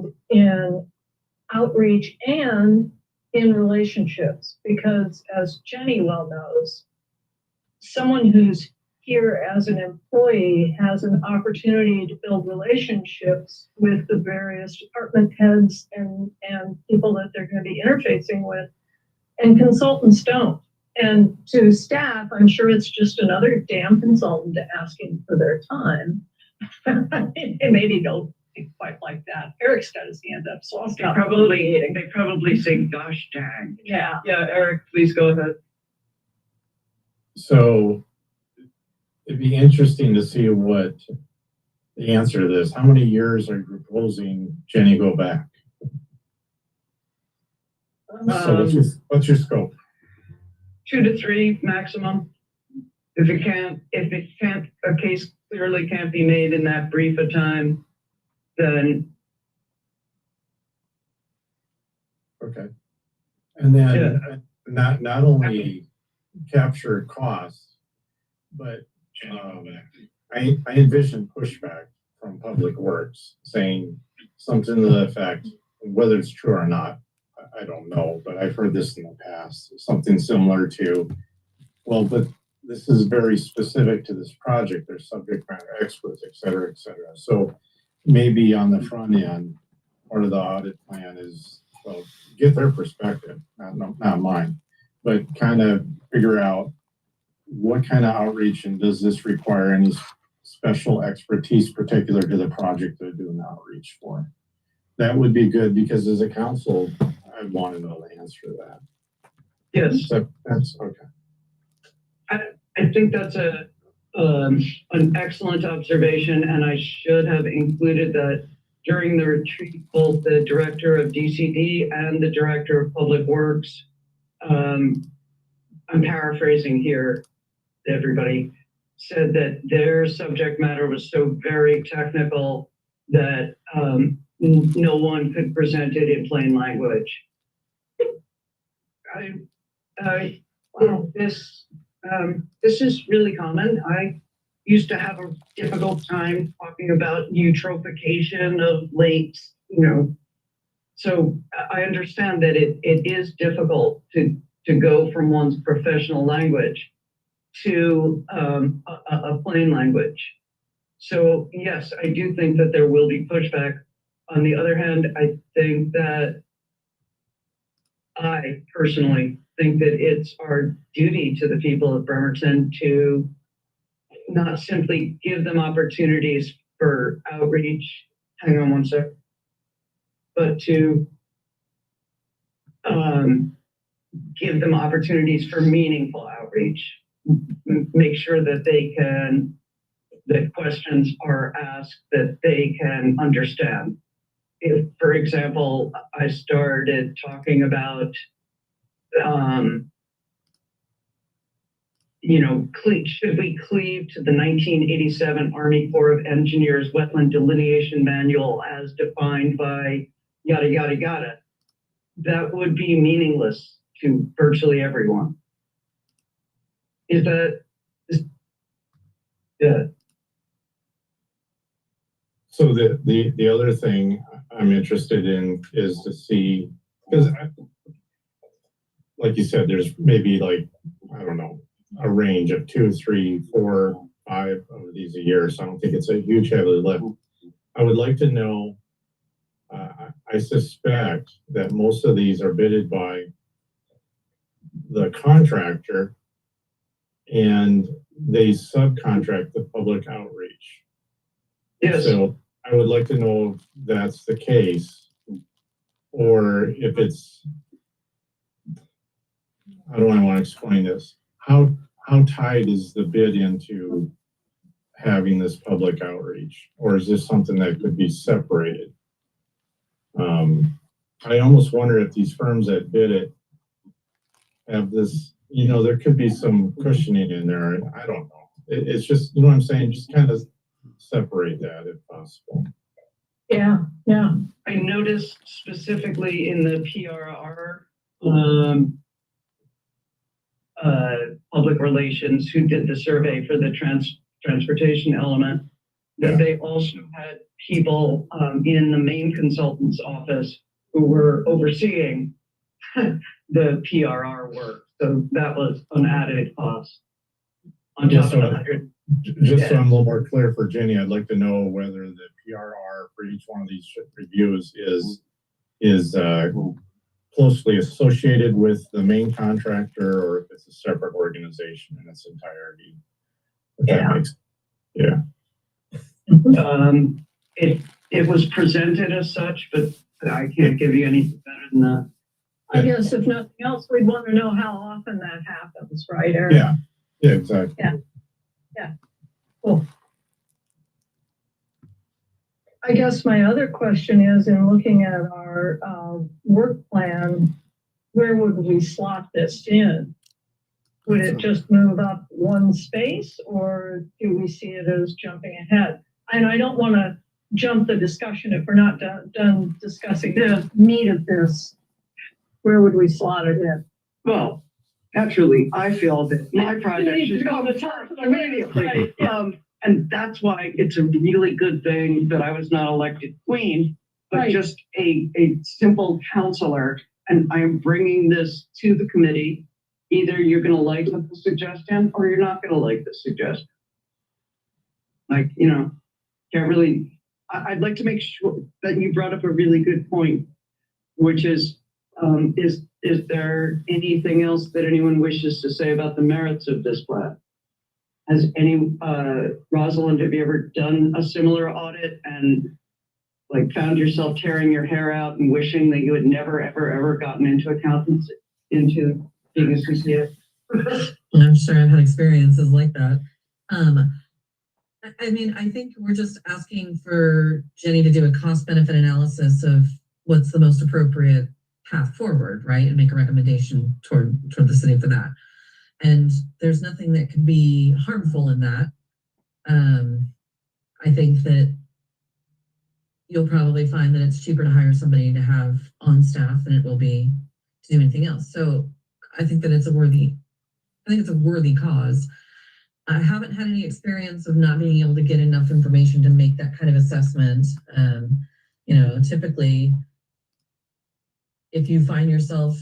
and in outreach and in relationships, because as Jenny well knows, someone who's here as an employee has an opportunity to build relationships with the various department heads and people that they're going to be interfacing with, and consultants don't. And to staff, I'm sure it's just another damn consultant asking for their time. And maybe don't think quite like that. Eric's got his hand up, so I'll stop. They probably say, gosh dang. Yeah. Yeah, Eric, please go ahead. So it'd be interesting to see what the answer to this. How many years are you proposing Jenny go back? So what's your scope? 2 to 3 maximum. If it can't, a case clearly can't be made in that brief a time, then. Okay. And then not only capture costs, but I envision pushback from Public Works saying something to the effect, whether it's true or not, I don't know, but I've heard this in the past, something similar to, well, but this is very specific to this project. There's subject matter experts, et cetera, et cetera. So maybe on the front end, part of the audit plan is, well, get their perspective, not mine, but kind of figure out what kind of outreach, and does this require any special expertise particular to the project they're doing the outreach for? That would be good, because as a council, I'd want to know the answer to that. Yes. So that's okay. I think that's an excellent observation, and I should have included that during the retreat, both the director of DCD and the director of Public Works, I'm paraphrasing here, everybody, said that their subject matter was so very technical that no one could present it in plain language. This is really common. I used to have a difficult time talking about eutrophication of lakes, so I understand that it is difficult to go from one's professional language to a plain language. So yes, I do think that there will be pushback. On the other hand, I personally think that it's our duty to the people of Bremerton to not simply give them opportunities for outreach, hang on one sec, but to give them opportunities for meaningful outreach. Make sure that that questions are asked that they can understand. If, for example, I started talking about, should we cleave to the 1987 Army Corps of Engineers Wetland Delineation Manual as defined by yada, yada, yada? That would be meaningless to virtually everyone. Yeah. So the other thing I'm interested in is to see, because like you said, there's maybe like, I don't know, a range of 2, 3, 4, 5 of these a year. So I don't think it's a huge heavy lift. I would like to know, I suspect that most of these are bidded by the contractor and they subcontract the public outreach. Yes. So I would like to know if that's the case, or if it's, how do I want to explain this? How tied is the bid into having this public outreach, or is this something that could be separated? I almost wonder if these firms that bid it have this, there could be some cushioning in there. I don't know. It's just, you know what I'm saying? Just kind of separate that if possible. Yeah. I noticed specifically in the PRR public relations who did the survey for the transportation element that they also had people in the main consultant's office who were overseeing the PRR work. So that was an added cost on top Just of so, the 100. just so I'm a little more clear for Jenny, I'd like to know whether the PRR for each one of these reviews is closely associated with the main contractor, or if it's a separate organization in its entirety. If that Yeah. makes, yeah. It was presented as such, but I can't give you anything better than that. I guess if nothing else, we'd want to know how often that happens, right, Eric? Yeah, yeah, exactly. Yeah. Cool. I guess my other question is, in looking at our work plan, where would we slot this in? Would it just move up one space, or do we see it as jumping ahead? And I don't want to jump the discussion if we're not done discussing the meat of this. Where would we slot it in? Well, naturally, I feel that my project You need should to go go first to immediately. right, yeah. And that's why it's a really good thing that I was not elected queen, but Right. just a simple counselor. And I am bringing this to the committee. Either you're going to like the suggestion or you're not going to like the suggestion. Like, can't really, I'd like to make sure that you brought up a really good point, which is there anything else that anyone wishes to say about the merits of this plan? Has Rosalind, have you ever done a similar audit and found yourself tearing your hair out and wishing that you had never, ever, ever gotten into accountancy, into being a CPA? I'm sure I've had experiences like that. I mean, I think we're just asking for Jenny to do a cost benefit analysis of what's the most appropriate path forward, right? And make a recommendation toward the city for that. And there's nothing that can be harmful in that. I think that you'll probably find that it's cheaper to hire somebody to have on staff than it will be to do anything else. So I think that it's a worthy cause. I haven't had any experience of not being able to get enough information to make that kind of assessment. Typically, if you find yourself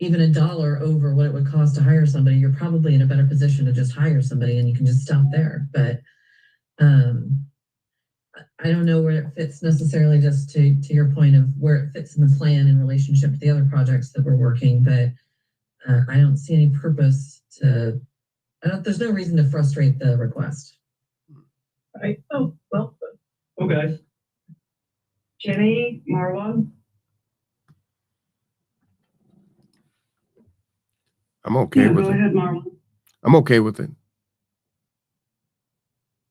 even $1 over what it would cost to hire somebody, you're probably in a better position to just hire somebody and you can just stop there. But I don't know where it fits necessarily, just to your point of where it fits in the plan in relationship to the other projects that we're working, but I don't see any purpose there's no reason to frustrate the request. Right. Oh, well. Okay. Jenny, Marwan? I'm okay with Go it. ahead, Marwan. I'm okay with it.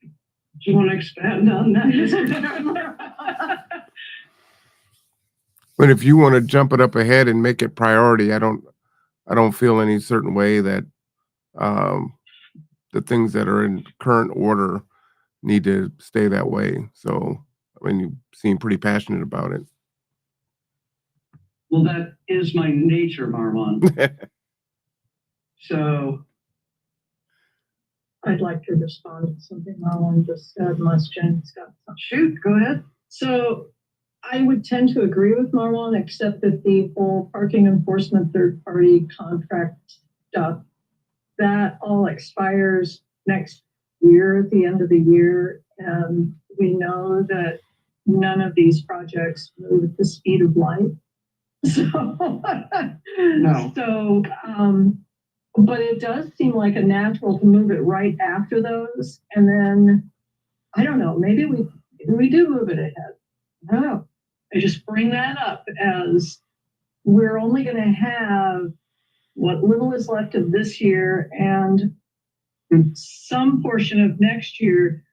Do you want to expand on that? But if you want to jump it up ahead and make it priority, I don't feel any certain way that the things that are in current order need to stay that way. So, I mean, you seem pretty passionate about it. Well, that is my nature, Marwan. So I'd like to respond to something Marlon just said, unless Jen's got something. shoot, go ahead. So I would tend to agree with Marlon, except that the whole parking enforcement third-party contract stuff, that all expires next year at the end of the year. And we know that none of these projects move at the speed of light. So, No. So, but it does seem like a natural to move it right after those. And then, I don't know, maybe we do move it ahead. I don't know. I just bring that up as we're only going to have what little is left of this year and some portion of next year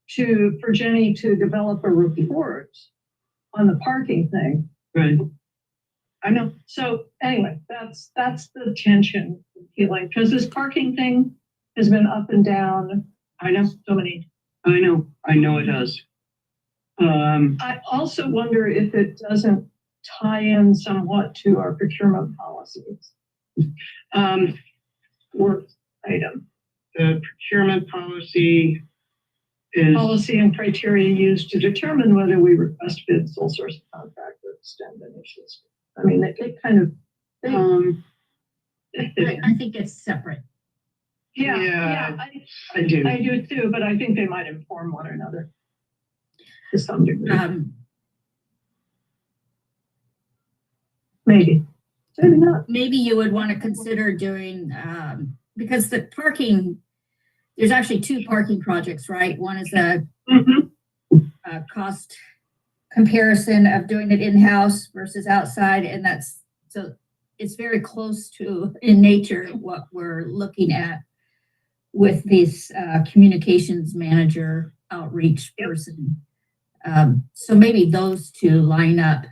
for Jenny to develop a report on the parking thing. Right. I know. So anyway, that's the tension feeling, because this parking thing has been up and down. I know. So many. I know it does. I also wonder if it doesn't tie in somewhat to our procurement policies. Work item. The procurement policy is, policy and criteria used to determine whether we request bid, sole source contract, or extend initials. I mean, they kind of, I think it's separate. Yeah. I I do. do too, but I think they might inform one another to some degree. Maybe. Maybe not. Maybe you would want to consider doing, because the parking, there's actually two parking projects, right? One is a cost comparison of doing it in-house versus outside, and so it's very close to, in nature, what we're looking at with this communications manager outreach person. So maybe those two line up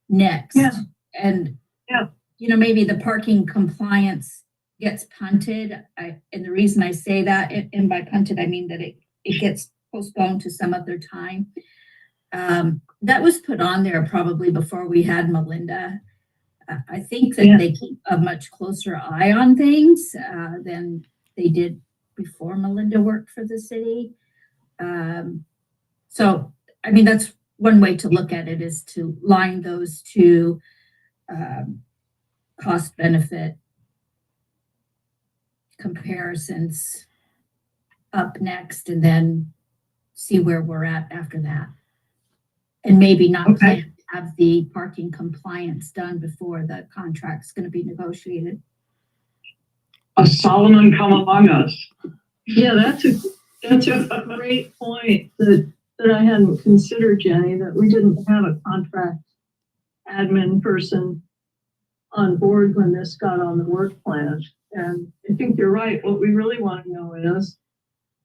next. Yeah. And, Yeah. Maybe the parking compliance gets punted. And the reason I say that, and by punted, I mean that it gets postponed to some other time. That was put on there probably before we had Melinda. I think that they keep a much closer eye on things than they did before Melinda worked for the city. So, I mean, that's one way to look at it, is to line those two cost benefit comparisons up next, and then see where we're at after that. And maybe not plan to have the parking compliance done before the contract's going to be negotiated. A Solomon come among us. Yeah, that's a great point that I hadn't considered, Jenny, that we didn't have a contract admin person on board when this got on the work plan. And I think you're right. What we really want to know is,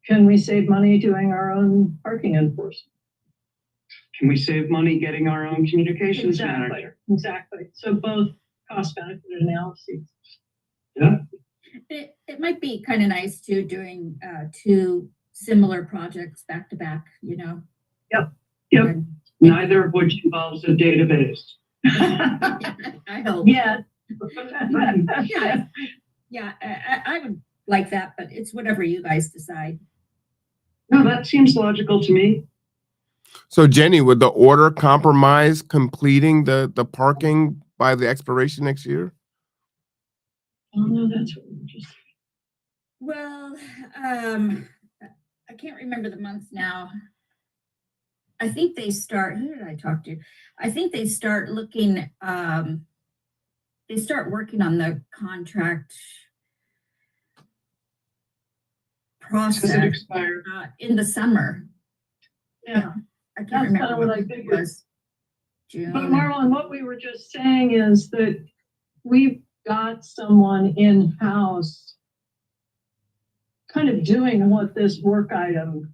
can we save money doing our own parking enforcement? Can we save money getting our own communications manager? Exactly. So both cost benefit analyses. Yeah. It might be kind of nice too, doing two similar projects back to back, Yep. And Neither of which involves a database. I hope. Yeah. Yeah, I would like that, but it's whatever you guys decide. No, that seems logical to me. So Jenny, would the order compromise completing the parking by the expiration next year? Oh, no, that's what we just. Well, I can't remember the month now. I think they start, who did I talk to? I think they start looking, they start working on the contract Does it process expire? in the summer. Yeah. I can't That's remember kind of what what I it figured. was. June. But Marlon, what we were just saying is that we've got someone in-house kind of doing what this work item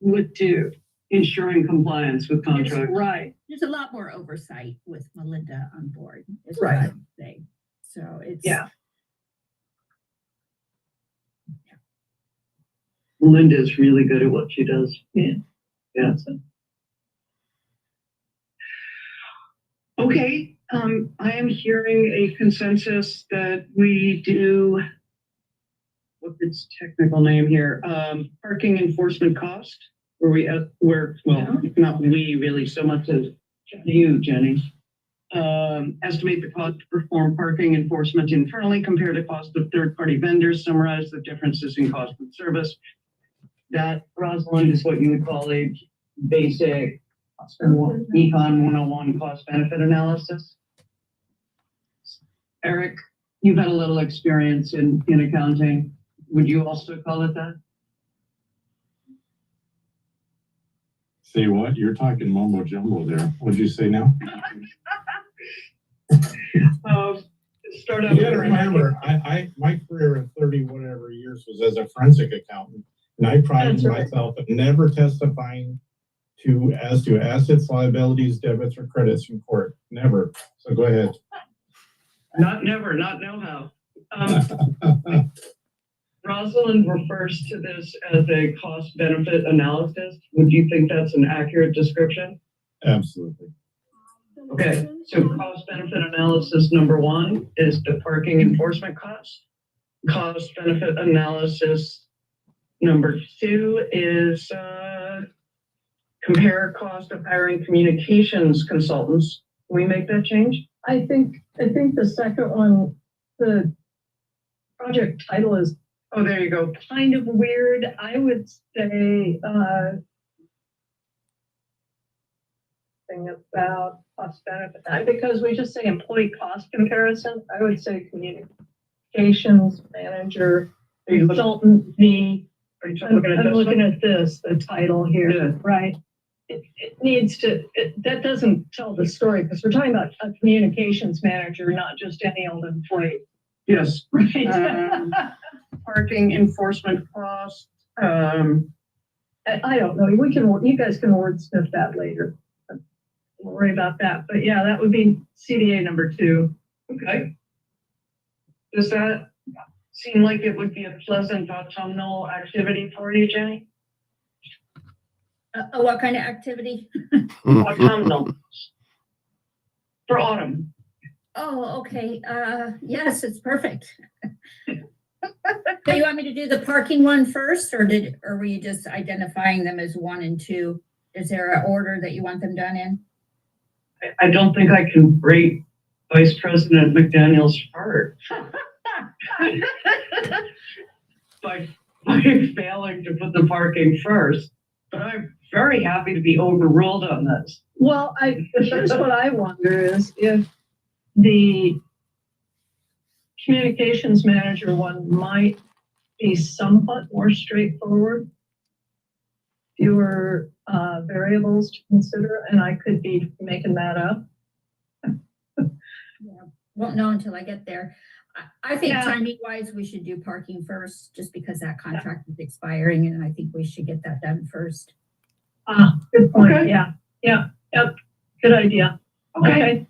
would do. Ensuring compliance with contracts. Right. There's a lot more oversight with Melinda on board, is Right. what I would say. So it's. Yeah. Linda is really good at what she does. Yeah. Yeah. Okay, I am hearing a consensus that we do, what's its technical name here? Parking enforcement cost, not we really so much as you, Jenny. Estimate the cost to perform parking enforcement internally compared to cost of third-party vendors, summarize the differences in cost of service. That, Rosalind, is what you would call a basic Econ 101 cost benefit analysis. Eric, you've had a little experience in accounting. Would you also call it that? Say what? You're talking mumbo jumbo there. What'd you say now? Start out. You gotta remember, my career of 30 whatever years was as a forensic accountant, and I prided myself in never testifying as to assets, liabilities, debits, or credits in court. Never. So go ahead. Not never, not know how. Rosalind refers to this as a cost benefit analysis. Would you think that's an accurate description? Absolutely. Okay, so cost benefit analysis number one is the parking enforcement cost. Cost benefit analysis number 2 is, compare cost of hiring communications consultants. Can we make that change? I think the second one, the project title is Oh, there you go. kind of weird. I would say, thing about cost benefit, because we just say employee cost comparison, I would say communications manager, Are you looking, consultant, the, are you I'm looking at this looking one? at this, the title Yeah. here, right? It needs to, that doesn't tell the story, because we're talking about a communications manager, not just any old employee, Yes. right? Parking enforcement cost, I don't know, you guys can wordsmith that later. We'll worry about that, but yeah, that would be CDA number 2. okay. Does that seem like it would be a pleasant autumnal activity for you, Jenny? What kind of activity? Autumnal. For autumn. Oh, okay. Yes, it's perfect. So you want me to do the parking one first, or were you just identifying them as 1 and 2? Is there an order that you want them done in? I don't think I can break Vice President McDaniel's heart by failing to put the parking first. But I'm very happy to be overruled on this. Well, here's what I wonder is if the communications manager one might be somewhat more straightforward, fewer variables to consider, and I could be making that up. Won't know until I get there. I think Yeah. timing wise, we should do parking first, just because that contract is expiring, and I think we should get that done first. Good point. Okay. Yeah. Good idea. Okay.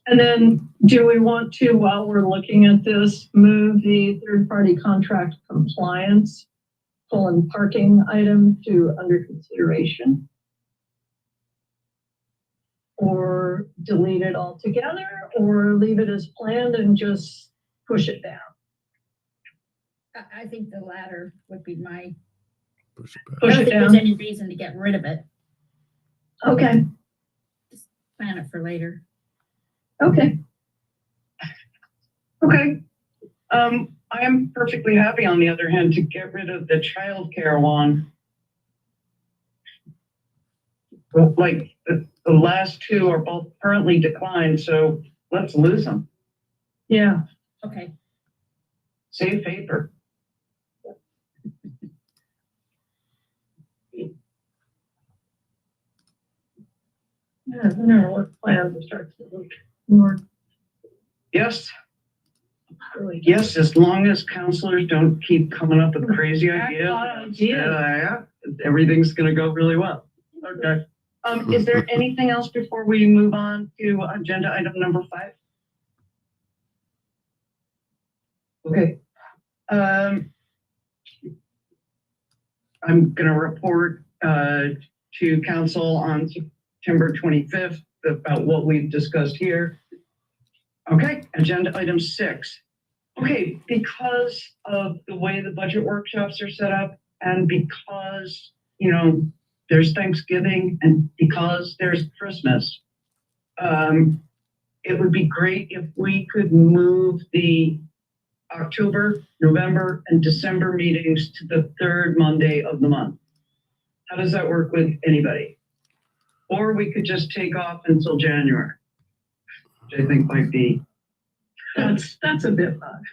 And then do we want to, while we're looking at this, move the third-party contract compliance parking item to under consideration? Or delete it altogether, or leave it as planned and just push it down? I think the latter would be my, Push it I back. Push don't it think there's down. any reason to get rid of it. Okay. Plan it for later. Okay. Okay. I am perfectly happy, on the other hand, to get rid of the childcare one. Well, like the last 2 are both currently declined, so let's lose them. Yeah. Okay. Save paper. Yeah, I don't know what plan to start to look more Yes, really. yes, as long as counselors don't keep coming up with crazy Back ideas. on ideas. Yeah, everything's gonna go really well. Okay. Is there anything else before we move on to agenda item number 5? Okay. I'm gonna report to council on September 25th about what we've discussed here. Okay, agenda item 6. Okay, because of the way the budget workshops are set up, and because, there's Thanksgiving, and because there's Christmas, it would be great if we could move the October, November, and December meetings to the 3rd Monday of the month. How does that work with anybody? Or we could just take off until January, which I think might be. That's a bit much.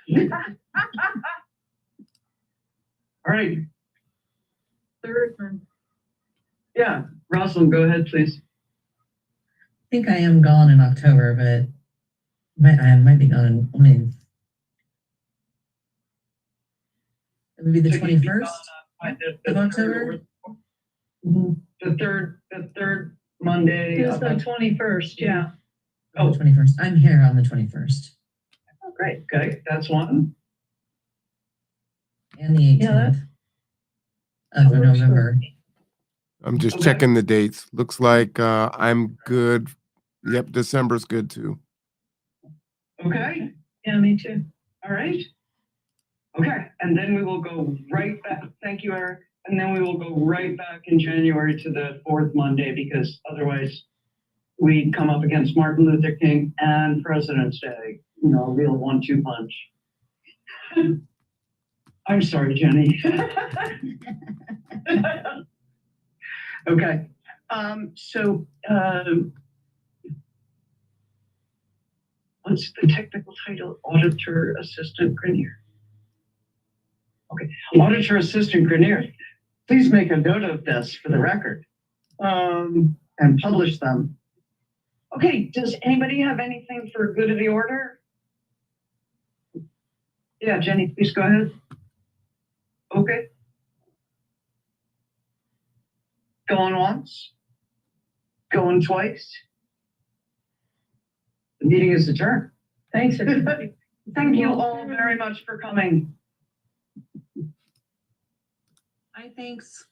All right, Third one. yeah, Rosalind, go ahead, please. I think I am gone in October, but I might be gone in, it would be the So you'd be 21st gone, of October? The third Monday. It's the 21st, yeah. Oh, 21st. I'm here on the 21st. Oh, great, okay, that's one. And the 18th Yeah, of that works for November. I'm just Okay. checking the dates. Looks like I'm good. Yep, December's good too. Okay, Yeah, me too. all right. Okay, and then we will go right back, thank you, Eric, and then we will go right back in January to the fourth Monday, because otherwise we'd come up against Martin Luther King and President's Day, you know, a real 1-2 punch. I'm sorry, Jenny. Okay, what's the technical title? Auditor Assistant Grenier. Okay, Auditor Assistant Grenier. Please make a note of this for the record, and publish them. Okay, does anybody have anything for good of the order? Yeah, Jenny, please go ahead. Okay. Going once? Going twice? The meeting is adjourned. Thanks, everybody. Thank you all very much for coming. Hi, thanks.